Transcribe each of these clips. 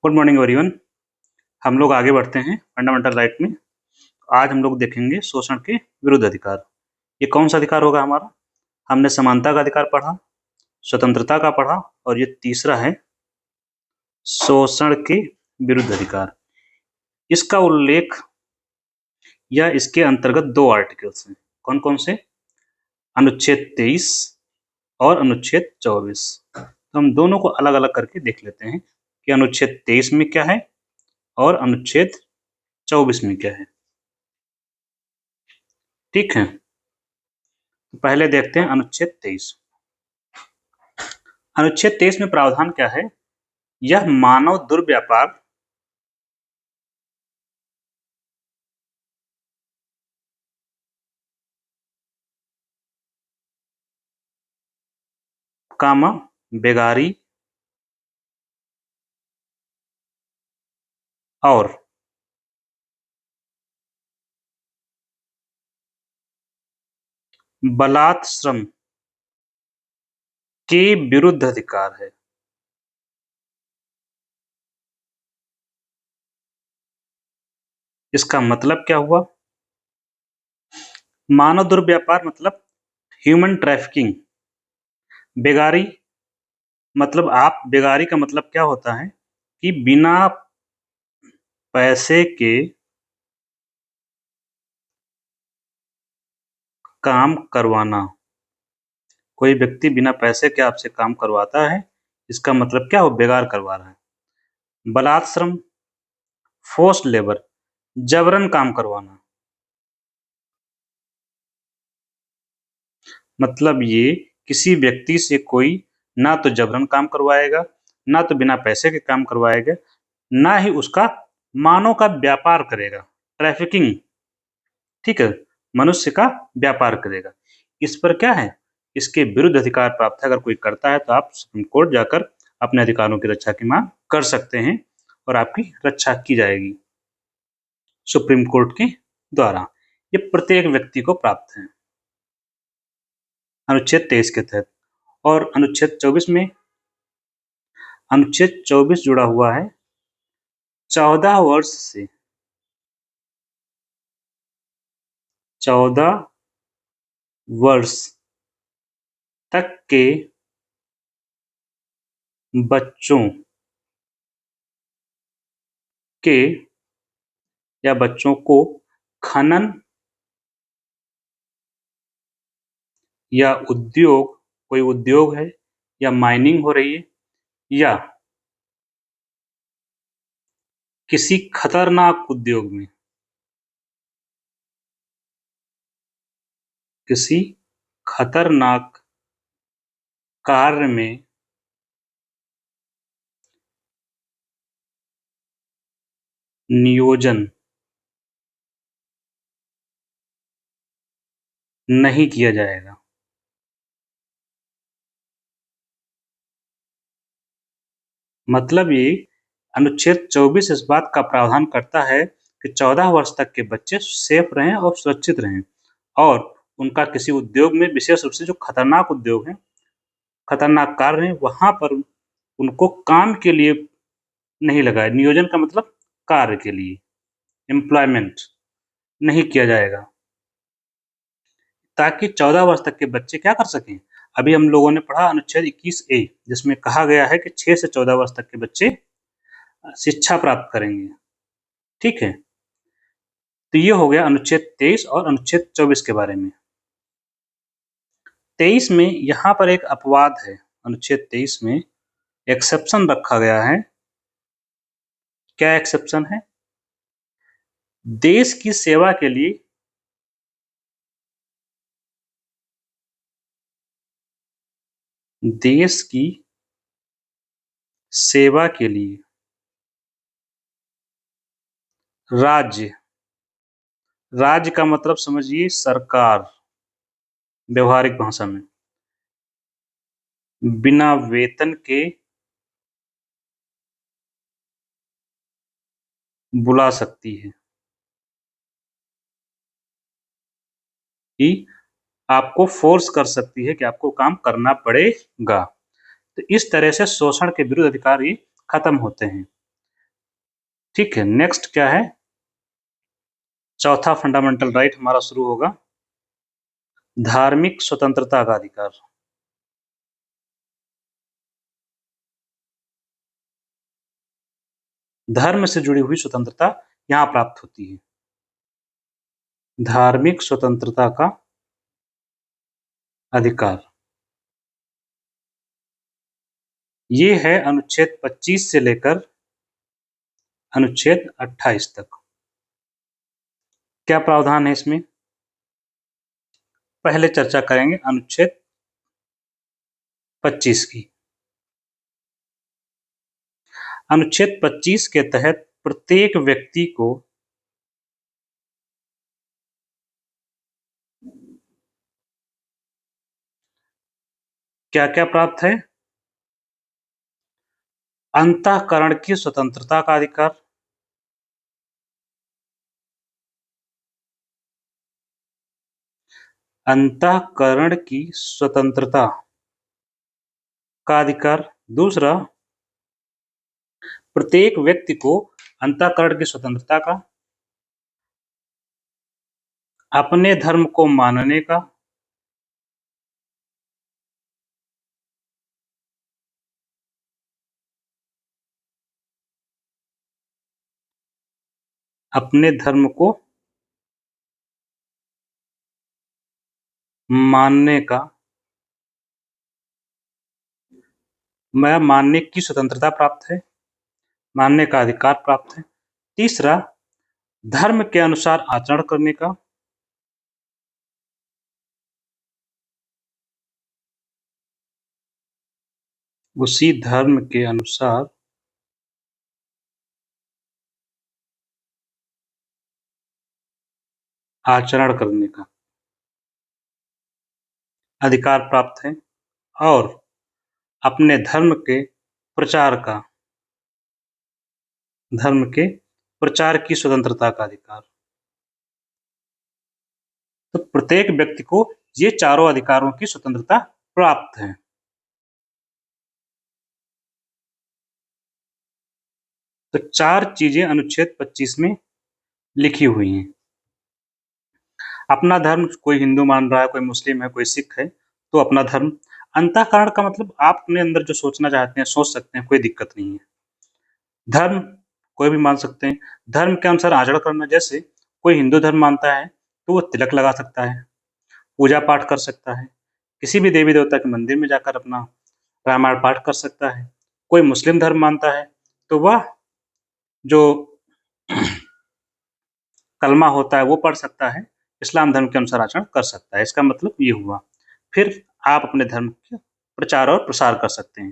Good morning everyone. हम लोग आगे बढ़ते हैं फंडामेंटल राइट में। आज हम लोग देखेंगे शोषण के विरुद्ध अधिकार। ये कौन सा अधिकार होगा हमारा? हमने समानता का अधिकार पढ़ा, स्वतंत्रता का पढ़ा, और ये तीसरा है शोषण के विरुद्ध अधिकार। इसका उल्लेख या इसके अंतर्गत दो आर्टिकल्स हैं। कौन कौन से? अनुच्छेद 23 और अनुच्छेद 24। तो हम दोनों को अलग अलग करके देख लेते हैं कि अनुच्छेद 23 में क्या है और अनुच्छेद 24 में क्या है। ठीक है, तो पहले देखते हैं अनुच्छेद 23। अनुच्छेद 23 में प्रावधान क्या है? यह मानव दुर्व्यापार कामा बेगारी और बलात् श्रम के विरुद्ध अधिकार है। इसका मतलब क्या हुआ? मानव दुर्व्यापार मतलब ह्यूमन ट्रैफिकिंग। बेगारी मतलब बेगारी का मतलब क्या होता है कि बिना पैसे के काम करवाना। कोई व्यक्ति बिना पैसे के आपसे काम करवाता है, इसका मतलब क्या? वो बेगार करवा रहा है। बलात् श्रम, फोर्स्ड लेबर, जबरन काम करवाना। मतलब ये किसी व्यक्ति से कोई ना तो जबरन काम करवाएगा, ना तो बिना पैसे के काम करवाएगा, ना ही उसका मानव का व्यापार करेगा, ट्रैफिकिंग। ठीक है, मनुष्य का व्यापार करेगा। इस पर क्या है? इसके विरुद्ध अधिकार प्राप्त है। अगर कोई करता है तो आप सुप्रीम कोर्ट जाकर अपने अधिकारों की रक्षा की मांग कर सकते हैं और आपकी रक्षा की जाएगी सुप्रीम कोर्ट के द्वारा। ये प्रत्येक व्यक्ति को प्राप्त है अनुच्छेद 23 के तहत। और अनुच्छेद 24 में, अनुच्छेद 24 जुड़ा हुआ है 14 वर्ष से 14 वर्ष तक के बच्चों के या बच्चों को खनन या उद्योग, कोई उद्योग है या माइनिंग हो रही है या किसी खतरनाक उद्योग में, किसी खतरनाक कार्य में नियोजन नहीं किया जाएगा। मतलब ये अनुच्छेद 24 इस बात का प्रावधान करता है कि 14 वर्ष तक के बच्चे सेफ रहें और सुरक्षित रहें, और उनका किसी उद्योग में, विशेष रूप से जो खतरनाक उद्योग हैं, खतरनाक कार्य हैं, वहां पर उनको काम के लिए नहीं लगाए। नियोजन का मतलब कार्य के लिए, एम्प्लॉयमेंट नहीं किया जाएगा, ताकि 14 वर्ष तक के बच्चे क्या कर सकें। अभी हम लोगों ने पढ़ा अनुच्छेद 21A, जिसमें कहा गया है कि 6 से 14 वर्ष तक के बच्चे शिक्षा प्राप्त करेंगे। ठीक है, तो ये हो गया अनुच्छेद 23 और अनुच्छेद 24 के बारे में। 23 में यहाँ पर एक अपवाद है। अनुच्छेद 23 में एक्सेप्शन रखा गया है। क्या एक्सेप्शन है? देश की सेवा के लिए देश की सेवा के लिए राज्य, राज्य का मतलब समझिए सरकार, व्यवहारिक भाषा में, बिना वेतन के बुला सकती है कि आपको फोर्स कर सकती है कि आपको काम करना पड़ेगा। तो इस तरह से शोषण के विरुद्ध अधिकार ये खत्म होते हैं। ठीक है, नेक्स्ट क्या है? चौथा फंडामेंटल राइट हमारा शुरू होगा, धार्मिक स्वतंत्रता का अधिकार। धर्म से जुड़ी हुई स्वतंत्रता यहां प्राप्त होती है। धार्मिक स्वतंत्रता का अधिकार, ये है अनुच्छेद 25 से लेकर अनुच्छेद 28 तक। क्या प्रावधान है इसमें? पहले चर्चा करेंगे अनुच्छेद 25 की। अनुच्छेद 25 के तहत प्रत्येक व्यक्ति को क्या क्या प्राप्त है? अंतःकरण की स्वतंत्रता का अधिकार, अंतःकरण की स्वतंत्रता का अधिकार। दूसरा, प्रत्येक व्यक्ति को अंतःकरण की स्वतंत्रता का, अपने धर्म को मानने का, अपने धर्म को मानने का, मैं मानने की स्वतंत्रता प्राप्त है, मानने का अधिकार प्राप्त है। तीसरा, धर्म के अनुसार आचरण करने का, उसी धर्म के अनुसार आचरण करने का अधिकार प्राप्त है। और अपने धर्म के प्रचार का, धर्म के प्रचार की स्वतंत्रता का अधिकार। तो प्रत्येक व्यक्ति को ये चारों अधिकारों की स्वतंत्रता प्राप्त है। तो चार चीजें अनुच्छेद 25 में लिखी हुई हैं। अपना धर्म, कोई हिंदू मान रहा है, कोई मुस्लिम है, कोई सिख है, तो अपना धर्म। अंतःकरण का मतलब आप अपने अंदर जो सोचना चाहते हैं सोच सकते हैं, कोई दिक्कत नहीं है। धर्म कोई भी मान सकते हैं। धर्म के अनुसार आचरण करना, जैसे कोई हिंदू धर्म मानता है तो वो तिलक लगा सकता है, पूजा पाठ कर सकता है, किसी भी देवी देवता के मंदिर में जाकर अपना रामायण पाठ कर सकता है। कोई मुस्लिम धर्म मानता है तो वह जो कलमा होता है वो पढ़ सकता है, इस्लाम धर्म के अनुसार आचरण कर सकता है। इसका मतलब ये हुआ। फिर आप अपने धर्म का प्रचार और प्रसार कर सकते हैं।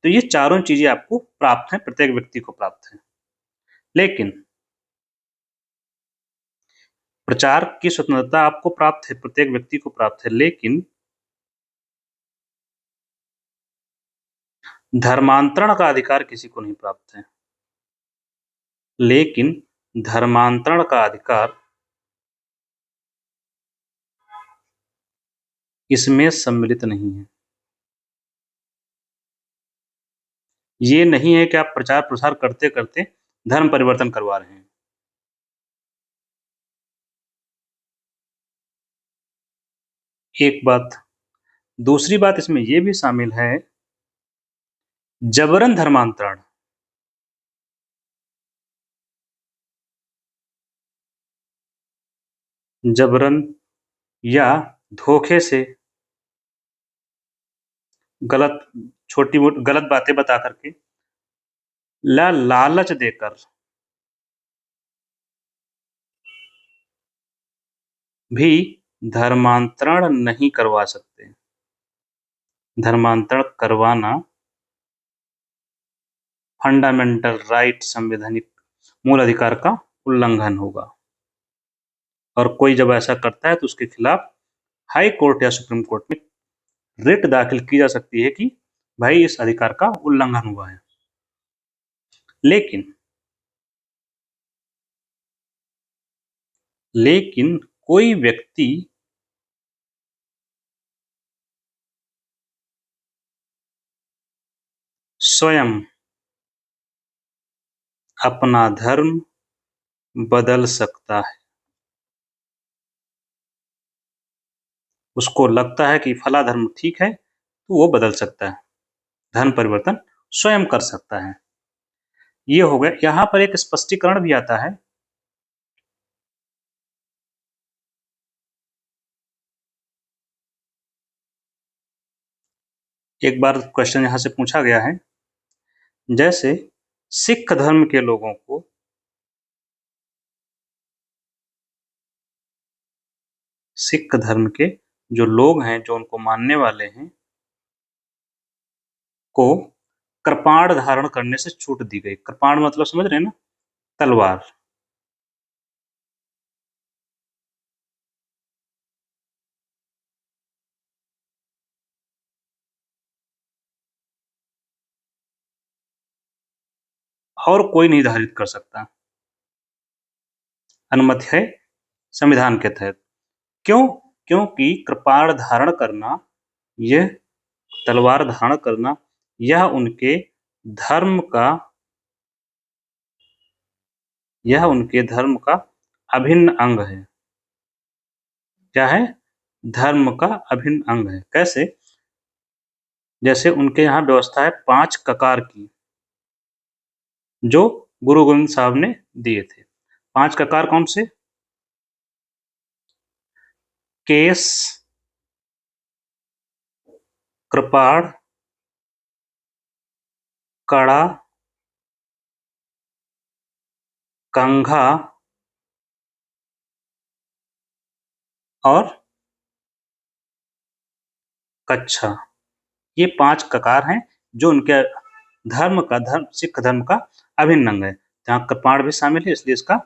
तो ये चारों चीजें आपको प्राप्त हैं, प्रत्येक व्यक्ति को प्राप्त है। लेकिन प्रचार की स्वतंत्रता आपको प्राप्त है, प्रत्येक व्यक्ति को प्राप्त है, लेकिन धर्मांतरण का अधिकार किसी को नहीं प्राप्त है। लेकिन धर्मांतरण का अधिकार इसमें सम्मिलित नहीं है। ये नहीं है कि आप प्रचार प्रसार करते करते धर्म परिवर्तन करवा रहे हैं। एक बात। दूसरी बात इसमें यह भी शामिल है, जबरन धर्मांतरण। जबरन या धोखे से, गलत, छोटी मोटी गलत बातें बता करके, लालच देकर भी धर्मांतरण नहीं करवा सकते। धर्मांतरण करवाना फंडामेंटल राइट, संवैधानिक मूल अधिकार का उल्लंघन होगा। और कोई जब ऐसा करता है तो उसके खिलाफ हाई कोर्ट या सुप्रीम कोर्ट में रिट दाखिल की जा सकती है कि भाई इस अधिकार का उल्लंघन हुआ है। लेकिन लेकिन कोई व्यक्ति स्वयं अपना धर्म बदल सकता है। उसको लगता है कि फला धर्म ठीक है तो वो बदल सकता है, धर्म परिवर्तन स्वयं कर सकता है। ये हो गया। यहाँ पर एक स्पष्टीकरण भी आता है। एक बार क्वेश्चन यहाँ से पूछा गया है, जैसे सिख धर्म के लोगों को सिख धर्म के जो लोग हैं, जो उनको मानने वाले हैं, को कृपाण धारण करने से छूट दी गई। कृपाण मतलब समझ रहे हैं ना, तलवार। और कोई नहीं धारित कर सकता, अनुमति है संविधान के तहत। क्यों? क्योंकि कृपाण धारण करना, यह तलवार धारण करना, यह उनके धर्म का यह उनके धर्म का अभिन्न अंग है। क्या है? धर्म का अभिन्न अंग है। कैसे? जैसे उनके यहाँ व्यवस्था है 5 ककार की, जो गुरु गोविंद साहब ने दिए थे। 5 ककार कौन से? केस, कृपाण, कड़ा, कंघा और कच्छा। ये 5 ककार हैं जो उनके सिख धर्म का अभिन्न अंग है। जहाँ कृपाण भी शामिल है, इसलिए इसका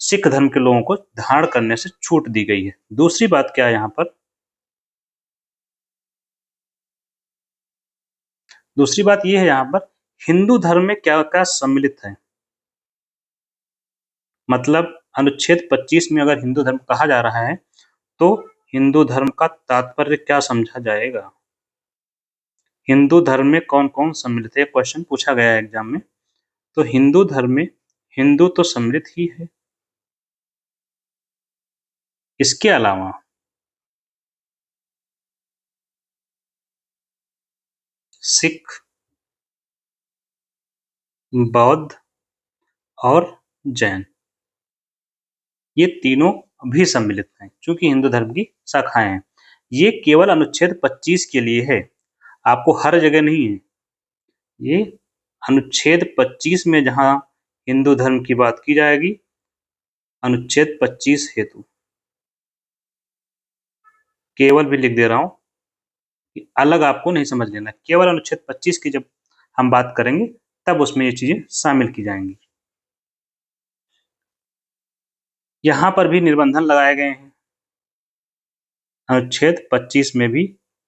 सिख धर्म के लोगों को धारण करने से छूट दी गई है। दूसरी बात क्या है यहाँ पर? दूसरी बात ये है यहाँ पर, हिंदू धर्म में क्या क्या सम्मिलित है। मतलब अनुच्छेद 25 में अगर हिंदू धर्म कहा जा रहा है तो हिंदू धर्म का तात्पर्य क्या समझा जाएगा? हिंदू धर्म में कौन कौन सम्मिलित है, क्वेश्चन पूछा गया है एग्जाम में। तो हिंदू धर्म में हिंदू तो सम्मिलित ही है, इसके अलावा सिख, बौद्ध और जैन, ये तीनों भी सम्मिलित हैं, क्योंकि हिंदू धर्म की शाखाएं हैं। ये केवल अनुच्छेद 25 के लिए है, आपको हर जगह नहीं है। ये अनुच्छेद 25 में जहां हिंदू धर्म की बात की जाएगी, अनुच्छेद 25 हेतु केवल भी लिख दे रहा हूं, अलग आपको नहीं समझ लेना। केवल अनुच्छेद 25 की जब हम बात करेंगे तब उसमें ये चीजें शामिल की जाएंगी। यहां पर भी निबंधन लगाए गए हैं। अनुच्छेद 25 में भी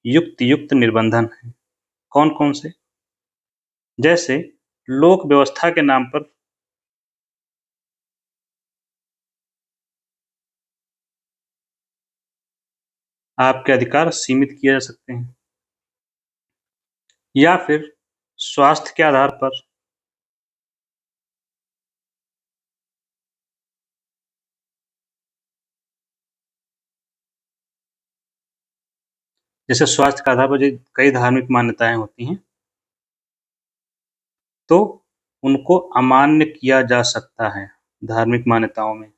युक्त युक्त निबंधन है। कौन कौन से? जैसे लोक व्यवस्था के नाम पर आपके अधिकार सीमित किए जा सकते हैं, या फिर स्वास्थ्य के आधार पर। जैसे स्वास्थ्य के आधार पर जो कई धार्मिक मान्यताएं होती हैं, तो उनको अमान्य किया जा सकता है धार्मिक मान्यताओं में।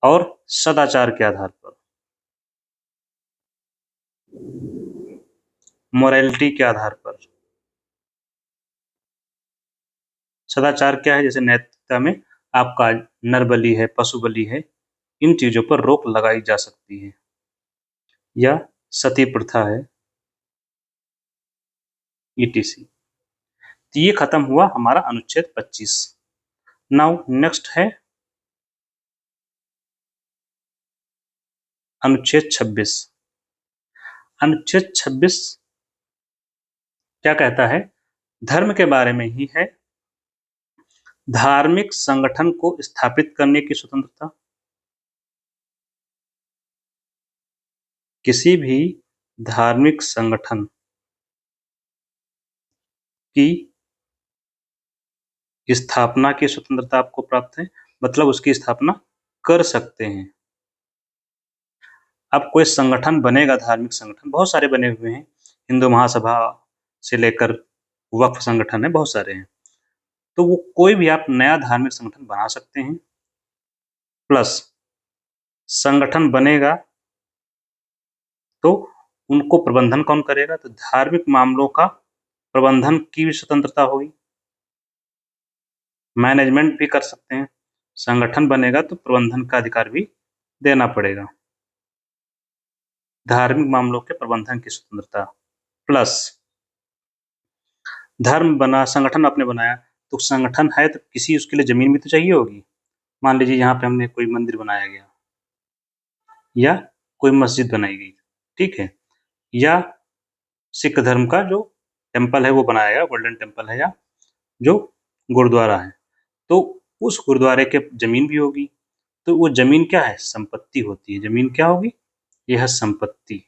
और सदाचार के आधार पर, मोरालिटी के आधार पर। सदाचार क्या है? जैसे नैतिकता में आपका नर बलि है, पशु बलि है, इन चीजों पर रोक लगाई जा सकती है। या सती प्रथा है, ईटीसी। तो ये खत्म हुआ हमारा अनुच्छेद 25। नाउ नेक्स्ट है अनुच्छेद 26। अनुच्छेद 26 क्या कहता है? धर्म के बारे में ही है। धार्मिक संगठन को स्थापित करने की स्वतंत्रता, किसी भी धार्मिक संगठन की स्थापना की स्वतंत्रता आपको प्राप्त है, मतलब उसकी स्थापना कर सकते हैं। अब कोई संगठन बनेगा, धार्मिक संगठन बहुत सारे बने हुए हैं, हिंदू महासभा से लेकर वक्फ संगठन है, बहुत सारे हैं। तो वो कोई भी आप नया धार्मिक संगठन बना सकते हैं। प्लस संगठन बनेगा तो उनको प्रबंधन कौन करेगा? तो धार्मिक मामलों का प्रबंधन की भी स्वतंत्रता होगी, मैनेजमेंट भी कर सकते हैं। संगठन बनेगा तो प्रबंधन का अधिकार भी देना पड़ेगा। धार्मिक मामलों के प्रबंधन की स्वतंत्रता प्लस धर्म बना, संगठन आपने बनाया तो संगठन है तो किसी उसके लिए जमीन भी तो चाहिए होगी। मान लीजिए यहाँ पे हमने कोई मंदिर बनाया गया या कोई मस्जिद बनाई गई, ठीक है, या सिख धर्म का जो टेम्पल है वो बनाया गया, गोल्डन टेम्पल है, या जो गुरुद्वारा है, तो उस गुरुद्वारे के जमीन भी होगी। तो वो जमीन क्या है? संपत्ति होती है। जमीन क्या होगी? यह है संपत्ति।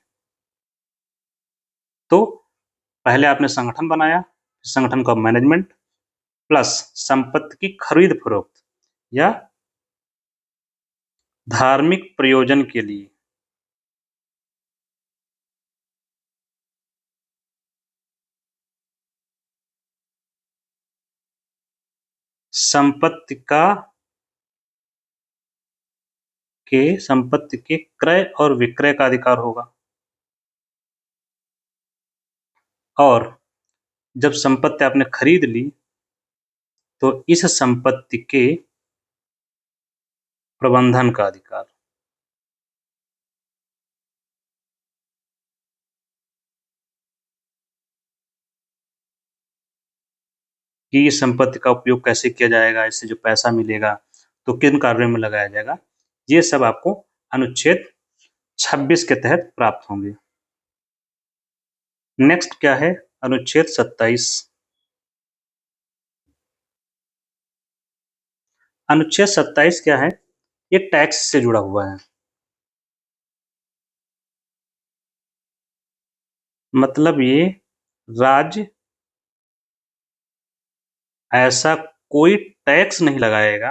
तो पहले आपने संगठन बनाया, संगठन का मैनेजमेंट प्लस संपत्ति की खरीद फरोख्त या धार्मिक प्रयोजन के लिए संपत्ति के क्रय और विक्रय का अधिकार होगा। और जब संपत्ति आपने खरीद ली तो इस संपत्ति के प्रबंधन का अधिकार। कि इस संपत्ति का उपयोग कैसे किया जाएगा, इससे जो पैसा मिलेगा तो किन कार्यों में लगाया जाएगा, ये सब आपको अनुच्छेद 26 के तहत प्राप्त होंगे। नेक्स्ट क्या है? अनुच्छेद 27। अनुच्छेद 27 क्या है? ये टैक्स से जुड़ा हुआ है। मतलब ये राज्य ऐसा कोई टैक्स नहीं लगाएगा,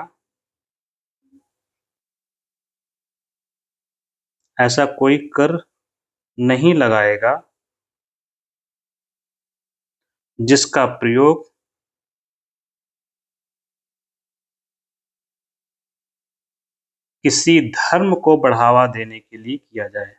ऐसा कोई कर नहीं लगाएगा जिसका प्रयोग किसी धर्म को बढ़ावा देने के लिए किया जाए।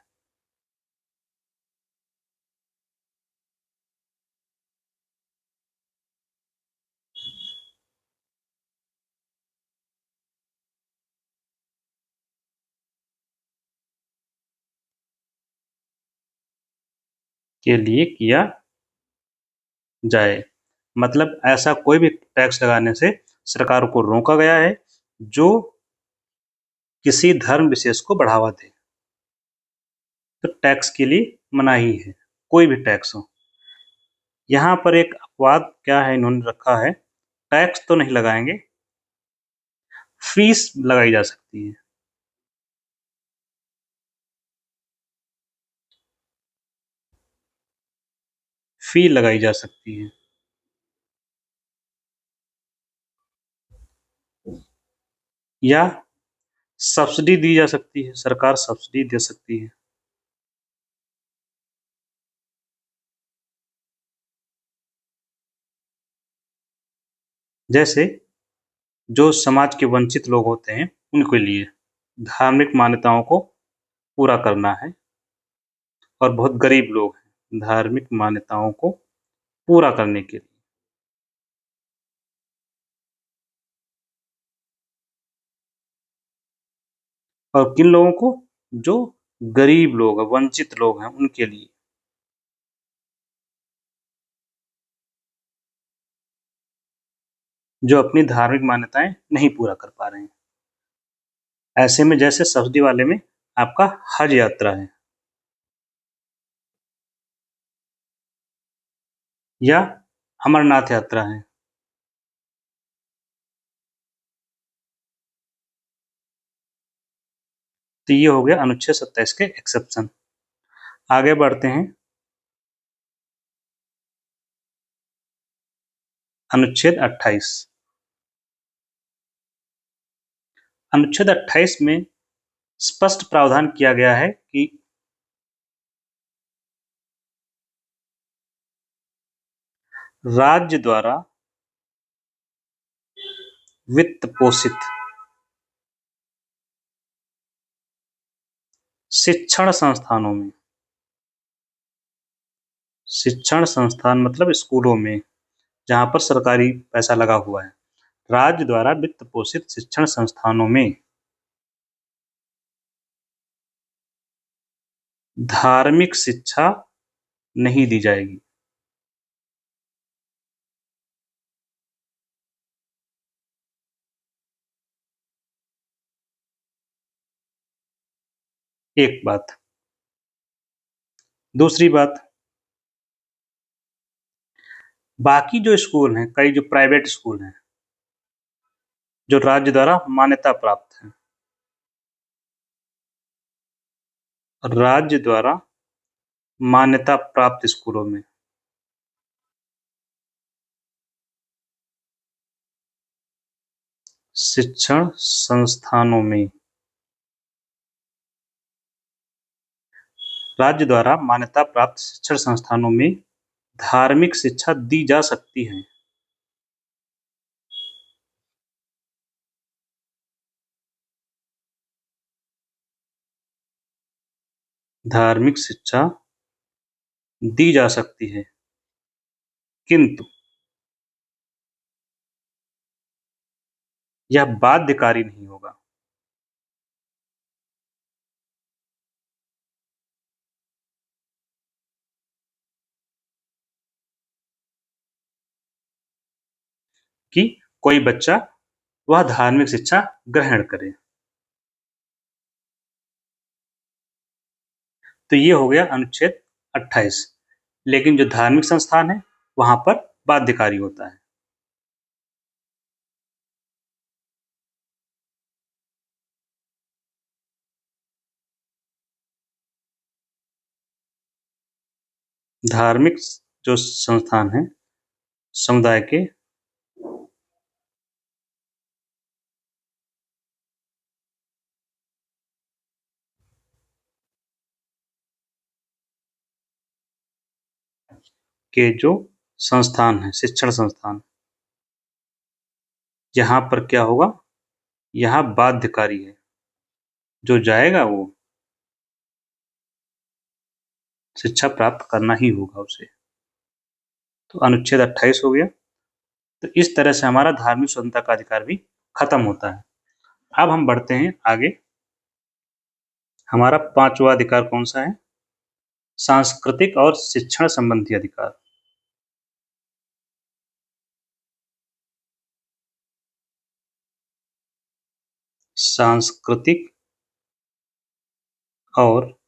के लिए किया जाए। मतलब ऐसा कोई भी टैक्स लगाने से सरकार को रोका गया है जो किसी धर्म विशेष को बढ़ावा दे। तो टैक्स के लिए मनाही है, कोई भी टैक्स हो। यहाँ पर एक अपवाद क्या है इन्होंने रखा है, टैक्स तो नहीं लगाएंगे, फीस लगाई जा सकती है। फी लगाई जा सकती है या सब्सिडी दी जा सकती है, सरकार सब्सिडी दे सकती है। जैसे जो समाज के वंचित लोग होते हैं उनके लिए धार्मिक मान्यताओं को पूरा करना है, और बहुत गरीब लोग हैं धार्मिक मान्यताओं को पूरा करने के लिए। और किन लोगों को? जो गरीब लोग हैं, वंचित लोग हैं, उनके लिए। जो अपनी धार्मिक मान्यताएं नहीं पूरा कर पा रहे हैं। ऐसे में जैसे सब्सिडी वाले में आपका हज यात्रा है या अमरनाथ यात्रा है। तो ये हो गया अनुच्छेद 27 के एक्सेप्शन। आगे बढ़ते हैं। अनुच्छेद 28। अनुच्छेद 28 में स्पष्ट प्रावधान किया गया है कि राज्य द्वारा वित्त पोषित शिक्षण संस्थानों में, शिक्षण संस्थान मतलब स्कूलों में जहां पर सरकारी पैसा लगा हुआ है, राज्य द्वारा वित्त पोषित शिक्षण संस्थानों में धार्मिक शिक्षा नहीं दी जाएगी। एक बात। दूसरी बात, बाकी जो स्कूल हैं, कई जो प्राइवेट स्कूल हैं जो राज्य द्वारा मान्यता प्राप्त है, राज्य द्वारा मान्यता प्राप्त स्कूलों में शिक्षण संस्थानों में राज्य द्वारा मान्यता प्राप्त शिक्षण संस्थानों में धार्मिक शिक्षा दी जा सकती है। धार्मिक शिक्षा दी जा सकती है, किंतु यह बाध्यकारी नहीं होगा। कि कोई बच्चा वह धार्मिक शिक्षा ग्रहण करे। तो ये हो गया अनुच्छेद 28। लेकिन जो धार्मिक संस्थान है वहां पर बाध्यकारी होता है। धार्मिक जो संस्थान है समुदाय के जो संस्थान है, शिक्षण संस्थान, यहाँ पर क्या होगा, यहाँ बाध्यकारी है। जो जाएगा वो शिक्षा प्राप्त करना ही होगा उसे। तो अनुच्छेद 28 हो गया। तो इस तरह से हमारा धार्मिक स्वतंत्रता का अधिकार भी खत्म होता है। अब हम बढ़ते हैं आगे। हमारा 5वां अधिकार कौन सा है? सांस्कृतिक और शिक्षण संबंधी अधिकार। सांस्कृतिक और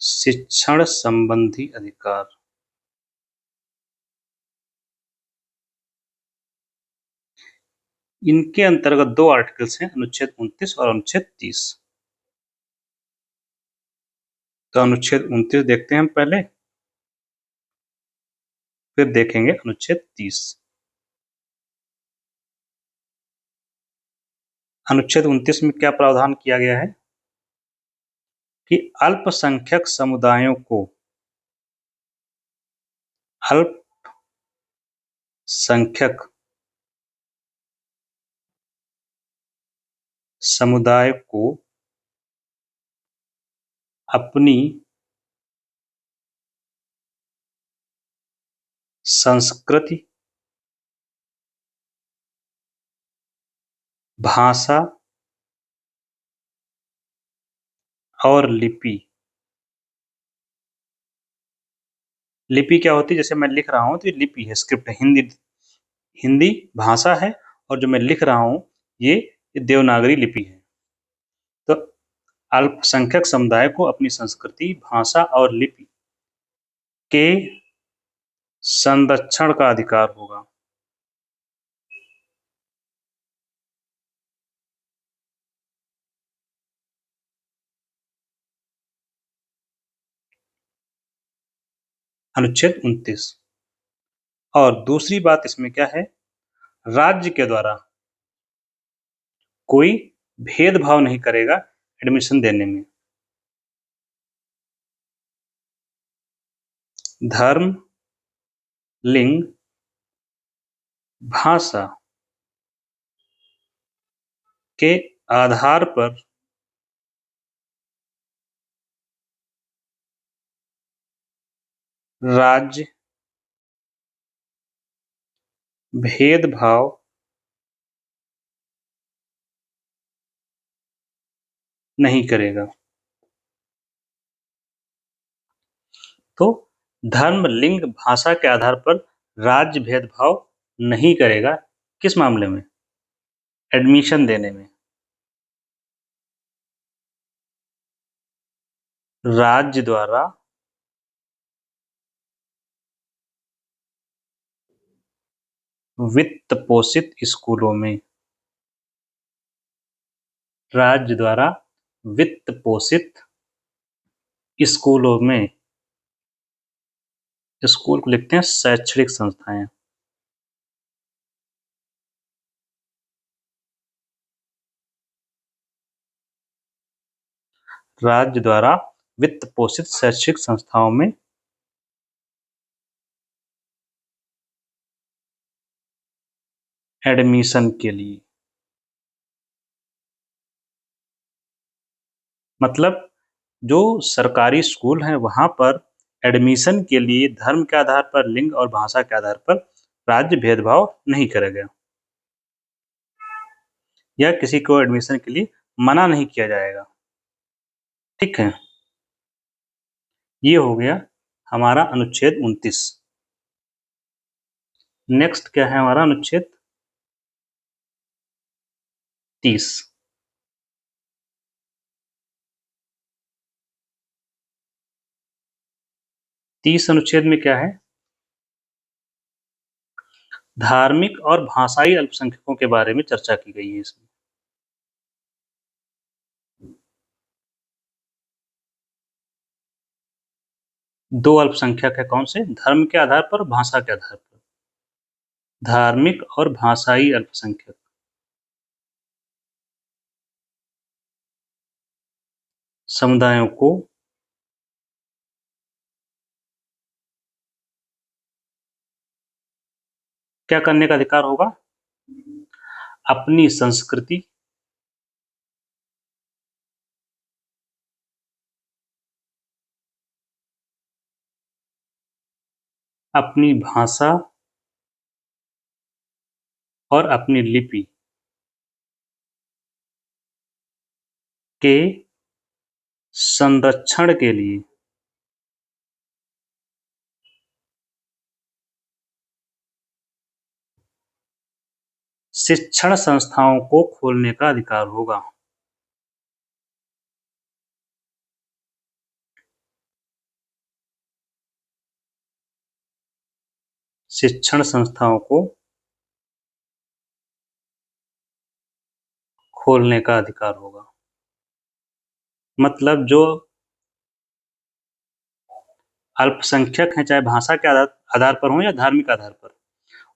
शिक्षण संबंधी अधिकार। इनके अंतर्गत 2 आर्टिकल्स हैं, अनुच्छेद 29 और अनुच्छेद 30। तो अनुच्छेद 29 देखते हैं हम पहले, फिर देखेंगे अनुच्छेद 30। अनुच्छेद 29 में क्या प्रावधान किया गया है कि अल्पसंख्यक समुदायों को अल्पसंख्यक समुदाय को अपनी संस्कृति, भाषा और लिपि। लिपि क्या होती है? जैसे मैं लिख रहा हूं तो ये लिपि है, स्क्रिप्ट है, हिंदी भाषा है, और जो मैं लिख रहा हूं ये देवनागरी लिपि है। तो अल्पसंख्यक समुदाय को अपनी संस्कृति, भाषा और लिपि के संरक्षण का अधिकार होगा। अनुच्छेद 29। और दूसरी बात इसमें क्या है, राज्य के द्वारा कोई भेदभाव नहीं करेगा एडमिशन देने में। धर्म, लिंग, भाषा के आधार पर राज्य भेदभाव नहीं करेगा। तो धर्म, लिंग, भाषा के आधार पर राज्य भेदभाव नहीं करेगा। किस मामले में? एडमिशन देने में। राज्य द्वारा वित्त पोषित स्कूलों में। राज्य द्वारा वित्त पोषित स्कूलों में। स्कूल को लिखते हैं शैक्षणिक संस्थाएं। राज्य द्वारा वित्त पोषित शैक्षिक संस्थाओं में एडमिशन के लिए। मतलब जो सरकारी स्कूल हैं वहां पर एडमिशन के लिए धर्म के आधार पर, लिंग और भाषा के आधार पर राज्य भेदभाव नहीं करेगा, या किसी को एडमिशन के लिए मना नहीं किया जाएगा। ठीक है, ये हो गया हमारा अनुच्छेद 29। नेक्स्ट क्या है हमारा अनुच्छेद 30। 30 अनुच्छेद में क्या है? धार्मिक और भाषाई अल्पसंख्यकों के बारे में चर्चा की गई है इसमें। दो अल्पसंख्यक है, कौन से? धर्म के आधार पर, भाषा के आधार पर। धार्मिक और भाषाई अल्पसंख्यक समुदायों को क्या करने का अधिकार होगा? अपनी संस्कृति, अपनी भाषा और अपनी लिपि के संरक्षण के लिए शिक्षण संस्थाओं को खोलने का अधिकार होगा। शिक्षण संस्थाओं को खोलने का अधिकार होगा। मतलब जो अल्पसंख्यक हैं, चाहे भाषा के आधार पर हो या धार्मिक आधार पर,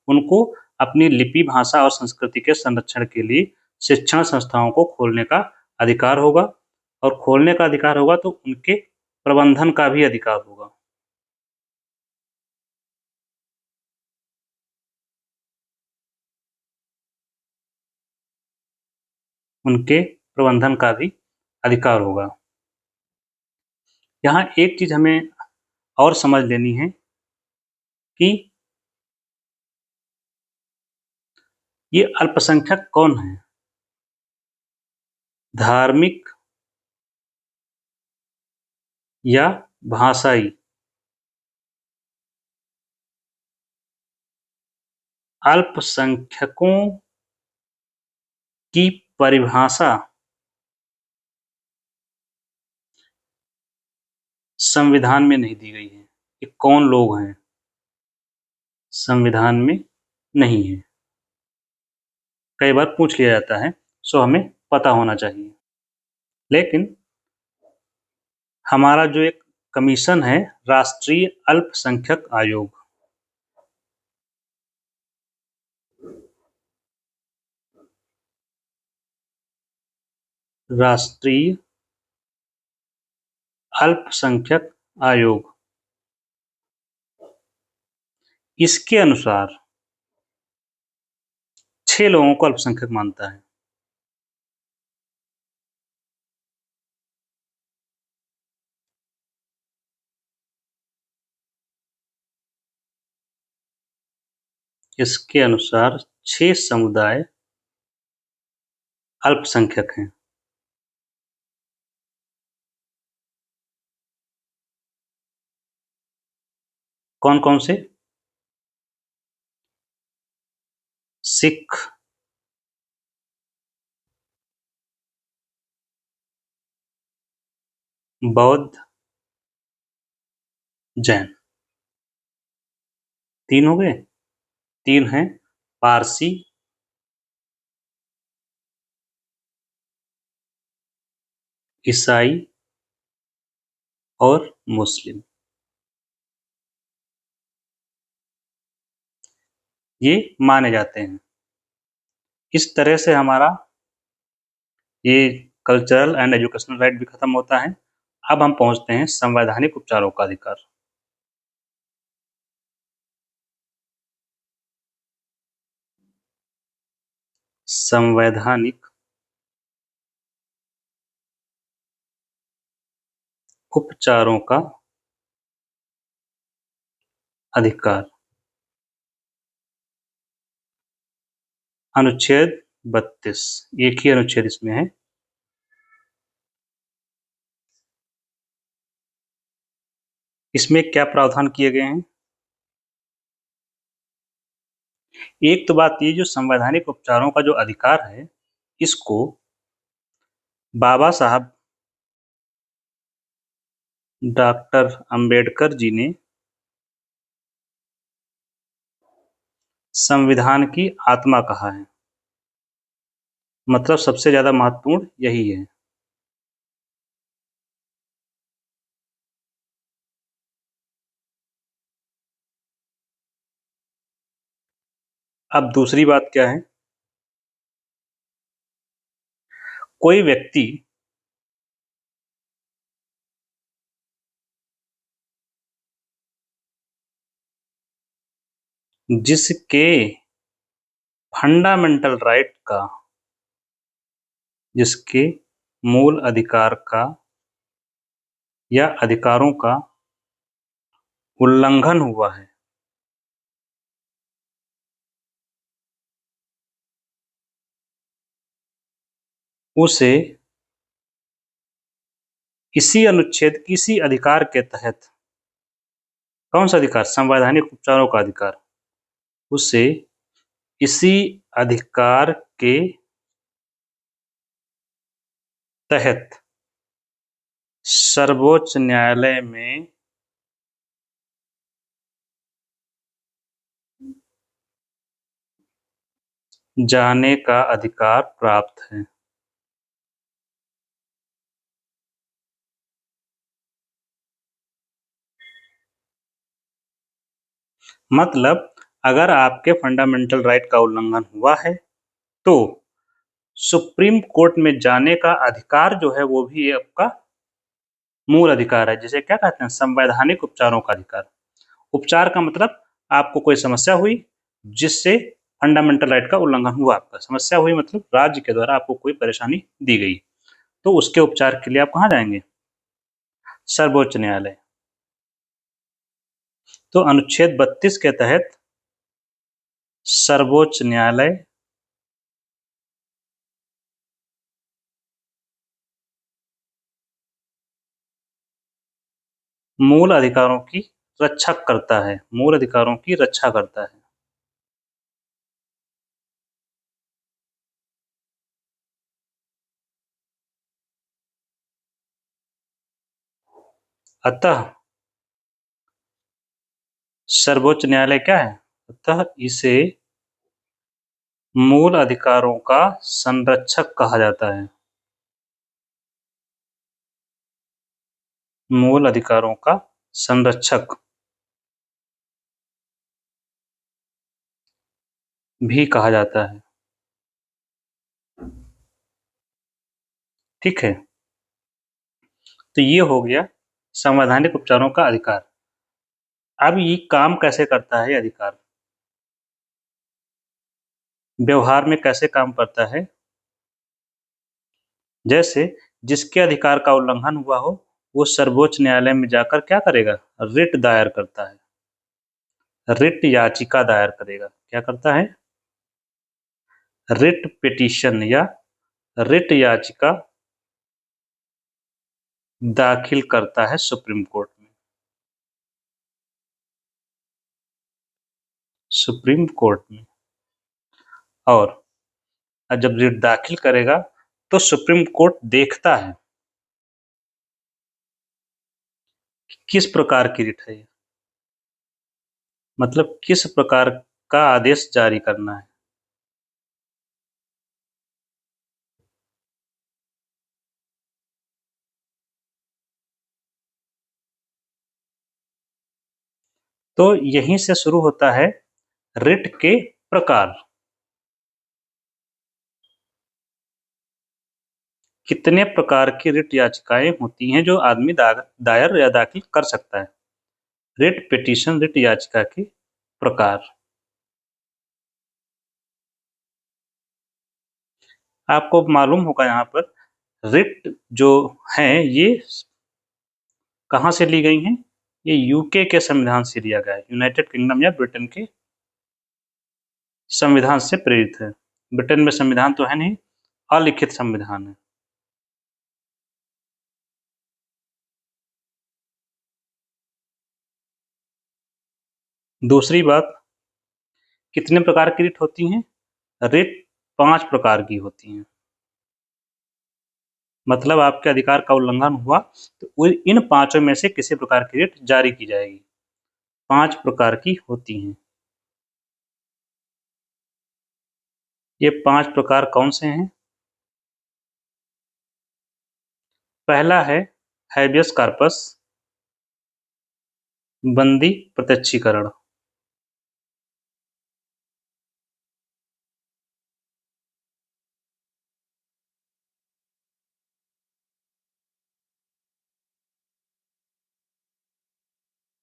उनको अपनी लिपि, भाषा और संस्कृति के संरक्षण के लिए शिक्षण संस्थाओं को खोलने का अधिकार होगा। और खोलने का अधिकार होगा तो उनके प्रबंधन का भी अधिकार होगा। उनके प्रबंधन का भी अधिकार होगा। यहाँ एक चीज हमें और समझ लेनी है कि ये अल्पसंख्यक कौन है? धार्मिक या भाषाई अल्पसंख्यकों की परिभाषा संविधान में नहीं दी गई है। ये कौन लोग हैं? संविधान में नहीं है। कई बार पूछ लिया जाता है, सो हमें पता होना चाहिए। लेकिन हमारा जो एक कमीशन है, राष्ट्रीय अल्पसंख्यक आयोग, राष्ट्रीय अल्पसंख्यक आयोग, इसके अनुसार 6 लोगों को अल्पसंख्यक मानता है। इसके अनुसार 6 समुदाय अल्पसंख्यक हैं। कौन-कौन से? सिख, बौद्ध, जैन। 3 हो गए? 3 हैं पारसी, ईसाई और मुस्लिम। ये माने जाते हैं। इस तरह से हमारा ये कल्चरल एंड एजुकेशनल राइट भी खत्म होता है। अब हम पहुंचते हैं संवैधानिक उपचारों का अधिकार। संवैधानिक उपचारों का अधिकार। अनुच्छेद 32, एक ही अनुच्छेद इसमें है। इसमें क्या प्रावधान किए गए हैं? एक तो बात ये, जो संवैधानिक उपचारों का जो अधिकार है, इसको बाबा साहब डॉक्टर अंबेडकर जी ने संविधान की आत्मा कहा है। मतलब सबसे ज्यादा महत्वपूर्ण यही है। अब दूसरी बात क्या है? कोई व्यक्ति जिसके फंडामेंटल राइट का, जिसके मूल अधिकार का या अधिकारों का उल्लंघन हुआ है, उसे इसी अनुच्छेद, किसी अधिकार के तहत, कौन सा अधिकार? संवैधानिक उपचारों का अधिकार। उसे इसी अधिकार के तहत सर्वोच्च न्यायालय में जाने का अधिकार प्राप्त है। मतलब अगर आपके फंडामेंटल राइट का उल्लंघन हुआ है तो सुप्रीम कोर्ट में जाने का अधिकार जो है वो भी आपका मूल अधिकार है, जिसे क्या कहते हैं? संवैधानिक उपचारों का अधिकार। उपचार का मतलब आपको कोई समस्या हुई जिससे फंडामेंटल राइट का उल्लंघन हुआ, आपका समस्या हुई मतलब राज्य के द्वारा आपको कोई परेशानी दी गई, तो उसके उपचार के लिए आप कहाँ जाएंगे? सर्वोच्च न्यायालय। तो अनुच्छेद 32 के तहत सर्वोच्च न्यायालय मूल अधिकारों की रक्षा करता है, मूल अधिकारों की रक्षा करता है। अतः सर्वोच्च न्यायालय क्या है? अतः इसे मूल अधिकारों का संरक्षक कहा जाता है। मूल अधिकारों का संरक्षक भी कहा जाता है। ठीक है। तो ये हो गया संवैधानिक उपचारों का अधिकार। अब ये काम कैसे करता है ये अधिकार, व्यवहार में कैसे काम करता है? जैसे जिसके अधिकार का उल्लंघन हुआ हो वो सर्वोच्च न्यायालय में जाकर क्या करेगा? रिट दायर करता है, रिट याचिका दायर करेगा। क्या करता है? रिट पिटीशन या रिट याचिका दाखिल करता है सुप्रीम कोर्ट में। सुप्रीम कोर्ट में। और जब रिट दाखिल करेगा तो सुप्रीम कोर्ट देखता है कि किस प्रकार की रिट है, मतलब किस प्रकार का आदेश जारी करना है। तो यहीं से शुरू होता है रिट के प्रकार। कितने प्रकार की रिट याचिकाएं होती हैं जो आदमी दायर या दाखिल कर सकता है? रिट पिटीशन, रिट याचिका के प्रकार। आपको मालूम होगा यहाँ पर रिट जो है ये कहाँ से ली गई हैं? ये यूके के संविधान से लिया गया है, यूनाइटेड किंगडम या ब्रिटेन के संविधान से प्रेरित है। ब्रिटेन में संविधान तो है नहीं, अलिखित संविधान है। दूसरी बात, कितने प्रकार की रिट होती हैं? रिट 5 प्रकार की होती हैं। मतलब आपके अधिकार का उल्लंघन हुआ तो इन पांचों में से किसी प्रकार की रिट जारी की जाएगी। 5 प्रकार की होती हैं। ये 5 प्रकार कौन से हैं? पहला है हैबियस कॉर्पस, बंदी प्रत्यक्षीकरण।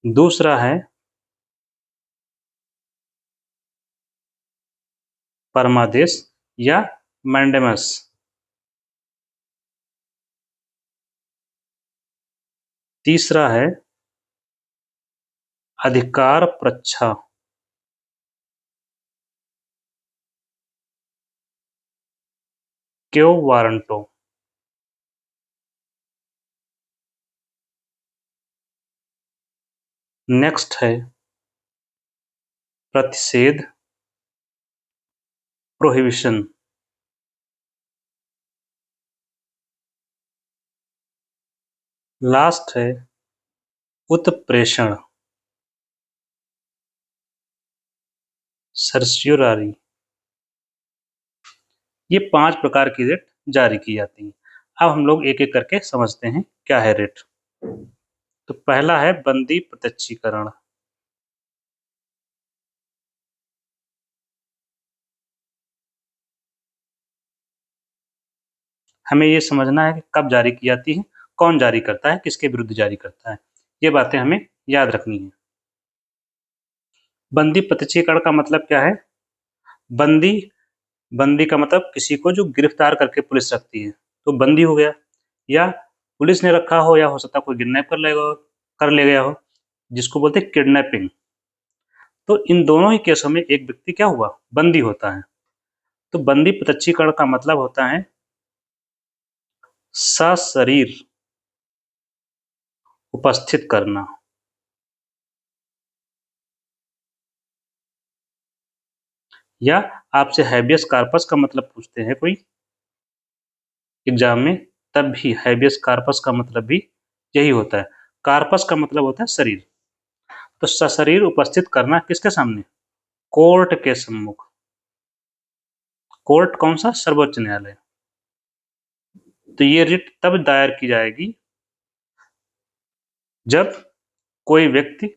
दूसरा है परमादेश या मैंडेमस। तीसरा है अधिकार प्रच्छा। क्यो वारंटो। नेक्स्ट है प्रतिषेध, प्रोहिबिशन। लास्ट है उत्प्रेषण, सर्स्योरारी। ये 5 प्रकार की रिट जारी की जाती हैं। अब हम लोग एक एक करके समझते हैं क्या है रिट। तो पहला है बंदी प्रत्यक्षीकरण। हमें ये समझना है कि कब जारी की जाती है, कौन जारी करता है, किसके विरुद्ध जारी करता है, ये बातें हमें याद रखनी है। बंदी प्रत्यक्षीकरण का मतलब क्या है? बंदी, बंदी का मतलब किसी को जो गिरफ्तार करके पुलिस रखती है तो बंदी हो गया, या पुलिस ने रखा हो, या हो सकता है कोई किडनैप कर ले गया हो, जिसको बोलते हैं किडनैपिंग। तो इन दोनों ही केसों में एक व्यक्ति क्या हुआ? बंदी होता है। तो बंदी प्रत्यक्षीकरण का मतलब होता है सशरीर उपस्थित करना। या आपसे हैबियस कार्पस का मतलब पूछते हैं कोई एग्जाम में, तब भी हैबियस कार्पस का मतलब भी यही होता है। कार्पस का मतलब होता है शरीर। तो सशरीर उपस्थित करना किसके सामने? कोर्ट के सम्मुख। कोर्ट कौन सा? सर्वोच्च न्यायालय। तो ये रिट तब दायर की जाएगी जब कोई व्यक्ति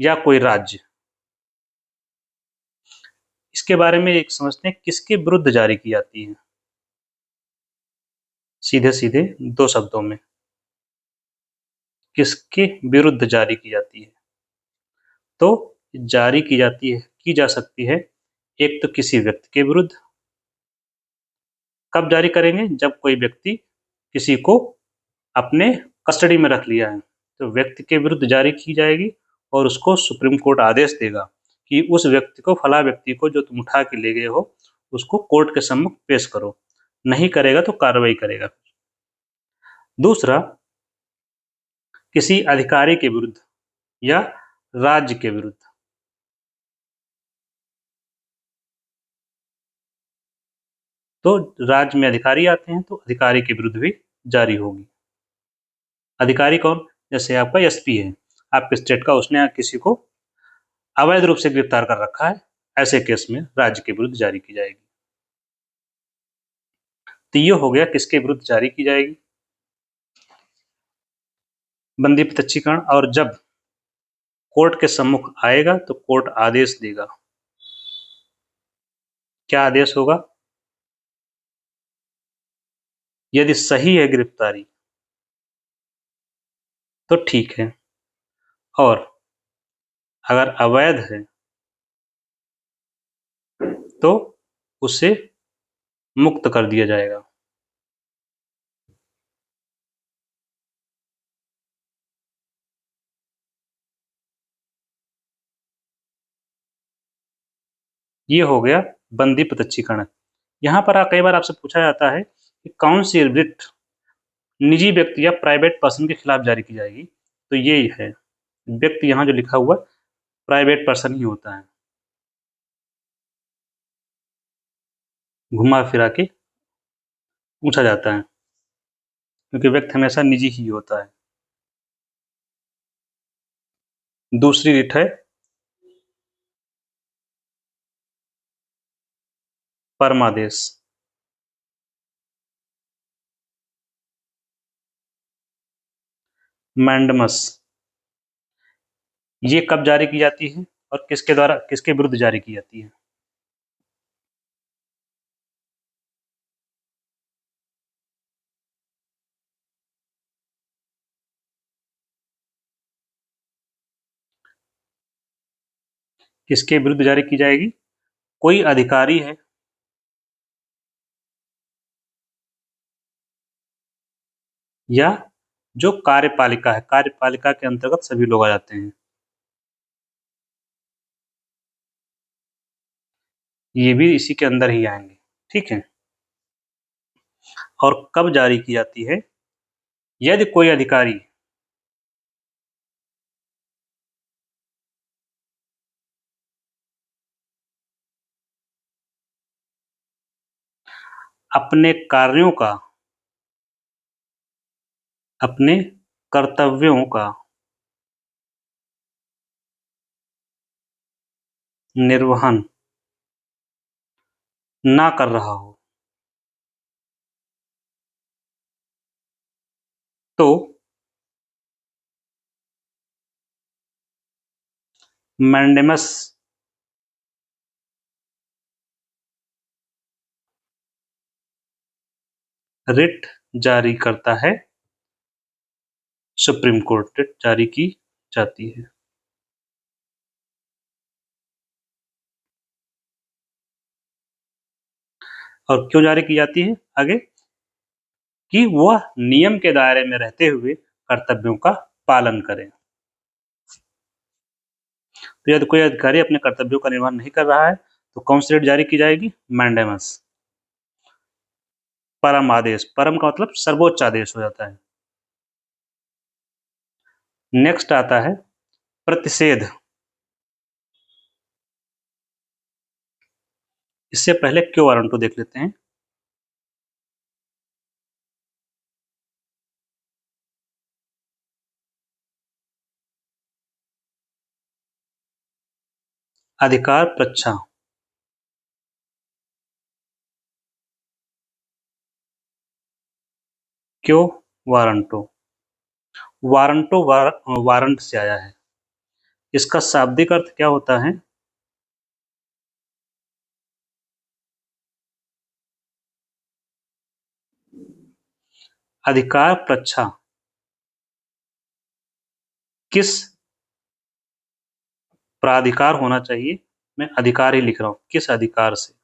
या कोई राज्य, इसके बारे में एक समझते हैं, किसके विरुद्ध जारी की जाती है। सीधे सीधे दो शब्दों में किसके विरुद्ध जारी की जाती है? तो जारी की जा सकती है एक तो किसी व्यक्ति के विरुद्ध। कब जारी करेंगे? जब कोई व्यक्ति किसी को अपने कस्टडी में रख लिया है, तो व्यक्ति के विरुद्ध जारी की जाएगी और उसको सुप्रीम कोर्ट आदेश देगा कि उस व्यक्ति को, फला व्यक्ति को जो तुम उठा के ले गए हो, उसको कोर्ट के सम्मुख पेश करो। नहीं करेगा तो कार्रवाई करेगा। दूसरा, किसी अधिकारी के विरुद्ध या राज्य के विरुद्ध। तो राज्य में अधिकारी आते हैं, तो अधिकारी के विरुद्ध भी जारी होगी। अधिकारी कौन? जैसे आपका एसपी है, आपके स्टेट का, उसने किसी को अवैध रूप से गिरफ्तार कर रखा है, ऐसे केस में राज्य के विरुद्ध जारी की जाएगी। तो ये हो गया किसके विरुद्ध जारी की जाएगी, बंदी प्रत्यक्षीकरण। और जब कोर्ट के सम्मुख आएगा तो कोर्ट आदेश देगा। क्या आदेश होगा? यदि सही है गिरफ्तारी तो ठीक है, और अगर अवैध है तो उसे मुक्त कर दिया जाएगा। ये हो गया बंदी प्रत्यक्षीकरण। यहाँ पर कई बार आपसे पूछा जाता है कि कौन सी रिट निजी व्यक्ति या प्राइवेट पर्सन के खिलाफ जारी की जाएगी, तो ये है व्यक्ति, यहाँ जो लिखा हुआ प्राइवेट पर्सन ही होता है, घुमा फिरा के पूछा जाता है, क्योंकि व्यक्ति हमेशा निजी ही होता है। दूसरी रिट है परमादेश। मैंडमस, ये कब जारी की जाती है और किसके द्वारा, किसके विरुद्ध जारी की जाती है? किसके विरुद्ध जारी की जाएगी? कोई अधिकारी है या जो कार्यपालिका है, कार्यपालिका के अंतर्गत सभी लोग आ जाते हैं, ये भी इसी के अंदर ही आएंगे। ठीक है। और कब जारी की जाती है? यदि कोई अधिकारी अपने कार्यों का, अपने कर्तव्यों का निर्वहन ना कर रहा हो, तो मैंडेमस रिट जारी करता है, सुप्रीम कोर्ट रिट जारी की जाती है। और क्यों जारी की जाती है आगे? कि वह नियम के दायरे में रहते हुए कर्तव्यों का पालन करें। तो यदि कोई अधिकारी अपने कर्तव्यों का निर्वहन नहीं कर रहा है तो कौन सी रिट जारी की जाएगी? मैंडेमस। परम आदेश, परम का मतलब सर्वोच्च आदेश हो जाता है। नेक्स्ट आता है प्रतिषेध। इससे पहले क्यों वारंटो देख लेते हैं। अधिकार प्रच्छा, क्यों वारंटो? वारंटो वारंट से आया है। इसका शाब्दिक अर्थ क्या होता है? अधिकार प्रच्छा किस प्राधिकार होना चाहिए? मैं अधिकार ही लिख रहा हूं, किस अधिकार से,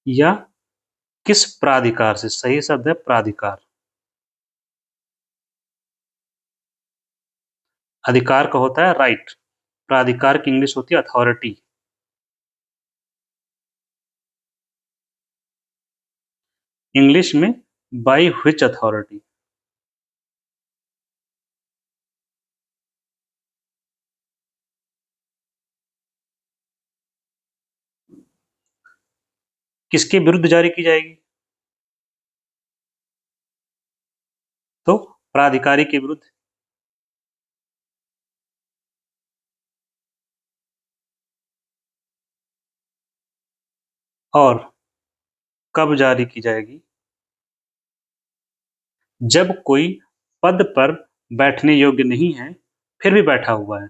या किस प्राधिकार से? सही शब्द है प्राधिकार। अधिकार का होता है राइट, प्राधिकार की इंग्लिश होती है अथॉरिटी। इंग्लिश में बाय व्हिच अथॉरिटी। किसके विरुद्ध जारी की जाएगी? तो प्राधिकारी के विरुद्ध। और कब जारी की जाएगी? जब कोई पद पर बैठने योग्य नहीं है फिर भी बैठा हुआ है।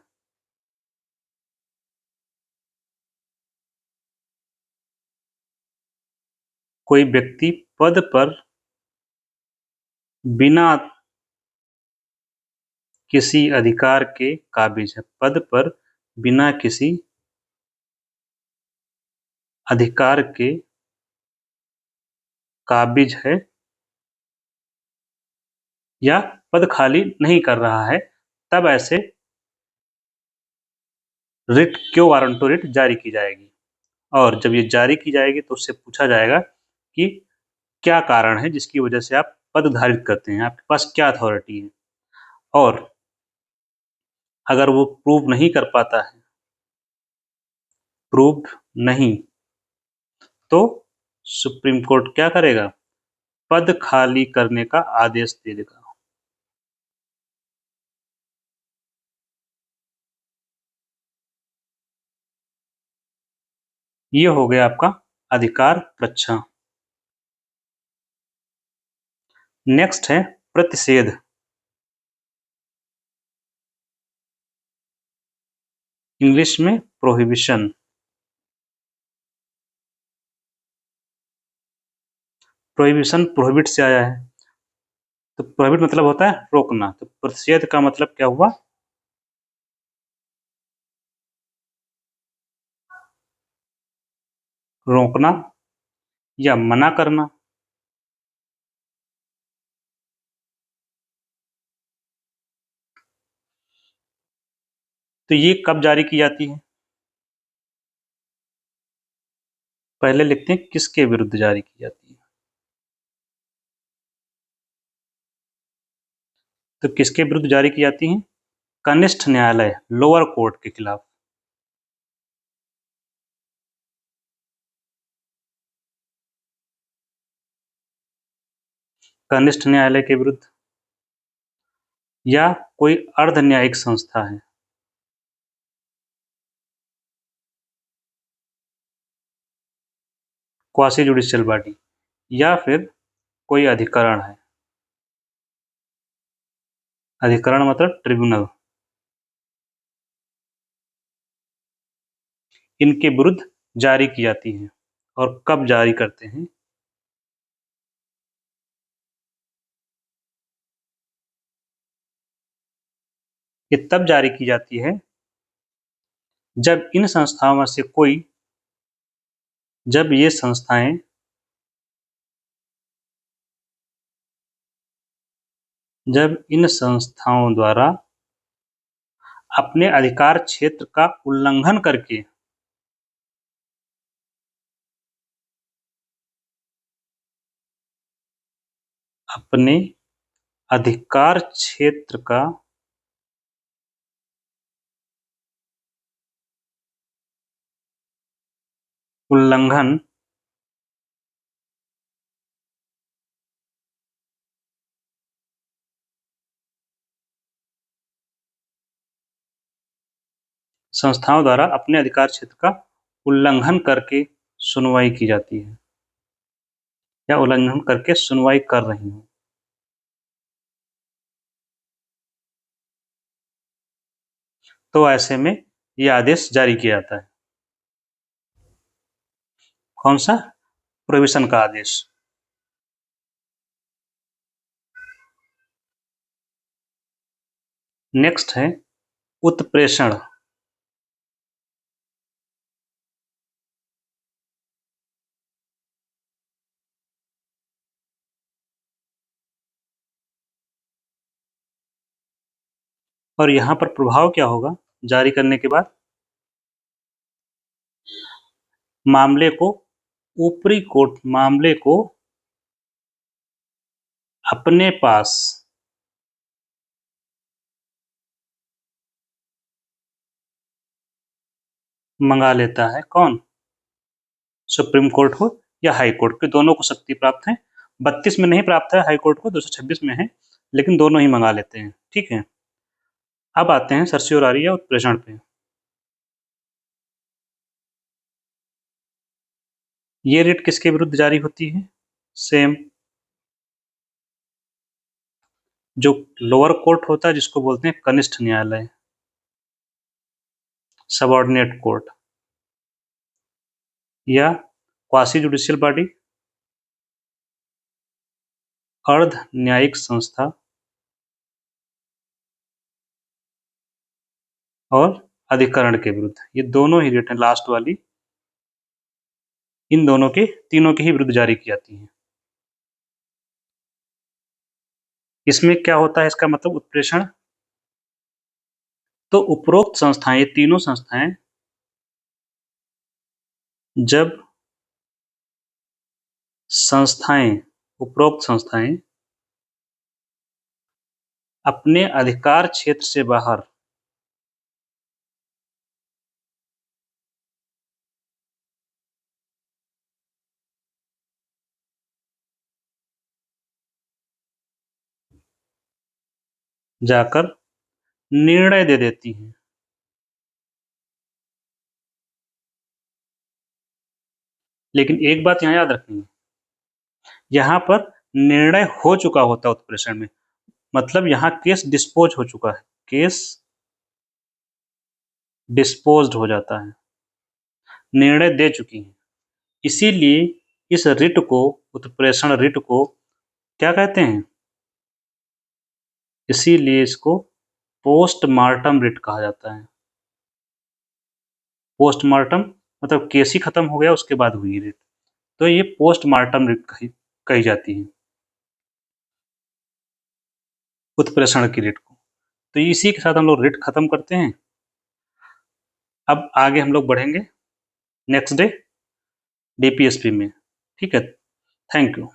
कोई व्यक्ति पद पर बिना किसी अधिकार के काबिज है, पद पर बिना किसी अधिकार के काबिज है, या पद खाली नहीं कर रहा है, तब ऐसे रिट क्यो वारंटो रिट जारी की जाएगी। और जब ये जारी की जाएगी तो उससे पूछा जाएगा कि क्या कारण है जिसकी वजह से आप पद धारित करते हैं, आपके पास क्या अथॉरिटी है। और अगर वो प्रूव नहीं कर पाता है, प्रूव नहीं, तो सुप्रीम कोर्ट क्या करेगा? पद खाली करने का आदेश दे देगा। ये हो गया आपका अधिकार प्रच्छा। नेक्स्ट है प्रतिषेध। इंग्लिश में प्रोहिबिशन। प्रोहिबिशन प्रोहिबिट से आया है, तो प्रोहिबिट मतलब होता है रोकना, तो प्रतिषेध का मतलब क्या हुआ? रोकना या मना करना। तो ये कब जारी की जाती है? पहले लिखते हैं किसके विरुद्ध जारी की जाती है। तो किसके विरुद्ध जारी की जाती है? कनिष्ठ न्यायालय, लोअर कोर्ट के खिलाफ। कनिष्ठ न्यायालय के विरुद्ध, या कोई अर्ध न्यायिक संस्था है। क्वासी जुडिशियल बॉडी, या फिर कोई अधिकरण है। अधिकरण मतलब ट्रिब्यूनल। इनके विरुद्ध जारी की जाती है। और कब जारी करते हैं? ये तब जारी की जाती है जब इन संस्थाओं में से कोई, जब ये संस्थाएं जब इन संस्थाओं द्वारा अपने अधिकार क्षेत्र का उल्लंघन करके अपने अधिकार क्षेत्र का उल्लंघन संस्थाओं द्वारा अपने अधिकार क्षेत्र का उल्लंघन करके सुनवाई की जाती है, या उल्लंघन करके सुनवाई कर रही हूं, तो ऐसे में यह आदेश जारी किया जाता है। कौन सा? प्रोहिबिशन का आदेश। नेक्स्ट है उत्प्रेषण। और यहाँ पर प्रभाव क्या होगा जारी करने के बाद? मामले को ऊपरी कोर्ट मामले को अपने पास मंगा लेता है। कौन? सुप्रीम कोर्ट हो या हाई कोर्ट के, दोनों को शक्ति प्राप्त है। 32 में नहीं प्राप्त है हाई कोर्ट को, 226 में है, लेकिन दोनों ही मंगा लेते हैं। ठीक है, अब आते हैं सर्सियोरारी या उत्प्रेषण पे। ये रिट किसके विरुद्ध जारी होती है? सेम जो लोअर कोर्ट होता है जिसको बोलते हैं कनिष्ठ न्यायालय, सबऑर्डिनेट कोर्ट, या क्वासी जुडिशियल बॉडी, अर्ध न्यायिक संस्था, और अधिकरण के विरुद्ध। ये दोनों ही रिट हैं लास्ट वाली, इन दोनों के तीनों के ही विरुद्ध जारी की जाती हैं। इसमें क्या होता है, इसका मतलब उत्प्रेषण? तो उपरोक्त संस्थाएं, ये तीनों संस्थाएं जब उपरोक्त संस्थाएं अपने अधिकार क्षेत्र से बाहर जाकर निर्णय दे देती हैं। लेकिन एक बात यहाँ याद रखनी है, यहाँ पर निर्णय हो चुका होता है उत्प्रेषण में, मतलब यहाँ केस डिस्पोज हो चुका है, केस डिस्पोज्ड हो जाता है, निर्णय दे चुकी है। इसीलिए इस रिट को, उत्प्रेषण रिट को क्या कहते हैं? इसीलिए इसको पोस्टमार्टम रिट कहा जाता है। पोस्टमार्टम मतलब केस ही खत्म हो गया उसके बाद हुई रिट, तो ये पोस्टमार्टम रिट कही जाती है उत्प्रेषण की रिट को। तो इसी के साथ हम लोग रिट खत्म करते हैं। अब आगे हम लोग बढ़ेंगे नेक्स्ट डे डीपीएसपी में। ठीक है, थैंक यू।